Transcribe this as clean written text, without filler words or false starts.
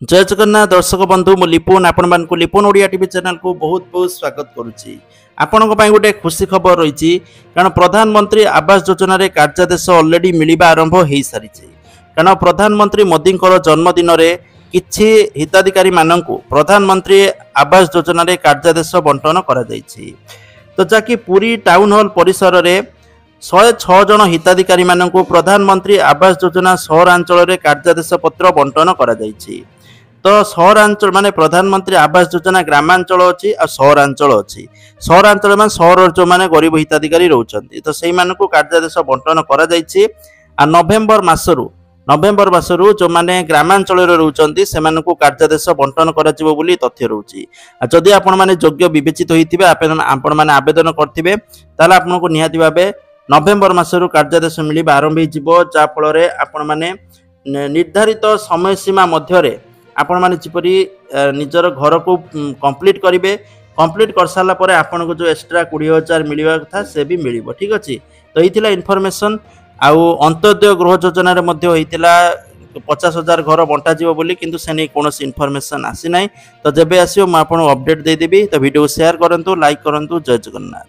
जय जगन्नाथ दर्शक बंधु मु लिपुन आपण मानकु लिपुन ओडिया टीवी चैनल को बहुत बहुत स्वागत करुच्ची। आपण गोटे खुशी खबर रही कारण प्रधानमंत्री आवास योजना रे कार्यादेश ऑलरेडी मिलवा आरंभ हो सारी कारण प्रधानमंत्री मोदी जन्मदिन में किछि हिताधिकारी मानकु प्रधानमंत्री आवास योजना रे कार्यादेश बंटन करा जायछि। तो जाकि पूरी टाउन हॉल परिसर रे 106 जन हिताधिकारी मानकु प्रधानमंत्री आवास योजना सहरांचल रे कार्यादेश पत्र बंटन करा जायछि। तो सहरांचल माने प्रधानमंत्री आवास योजना ग्रामांचल अच्छी और सहरांचल अच्छी। सहरांचल मान सहर जो माने गरीब हिताधिकारी रोचंती तो सेही मानकु कार्यादेश बंटन करा जायछि। आ नवेम्बर मासरू जो माने ग्रामांचल रे रोचंती सेमानकु कार्यादेश बंटन करा जिवो बोली तथ्य रहउछि। आ जदि आपण माने योग्य विवेचित होइतिबे आपण माने आवेदन करथिबे ताले आपनको निहाती भाबे नवेम्बर मासरू कार्यादेश मिलिबा आरंभ हो जिवो। जा फल रे आपण माने निर्धारित समय सीमा मध्यरे आपण माने जिपरि निजर घर को कंप्लीट करेंगे। कंप्लीट कर सारा पर आपन को जो एक्स्ट्रा 20,000 मिलवा कथा से भी मिलिबो। ठीक अछि। तो यहिथिला इन्फॉर्मेशन आउ अंत्योदय गृह योजना रे मध्ये होइतिला 50,000 घर बंटा जिवो बोली किंतु सेने कोनोसी इन्फॉर्मेशन आसी नै। तो जेबे आसियो म आपन अपडेट दे देबी। तो वीडियो शेयर करंतु, लाइक करंतु। जय जगन्नाथ।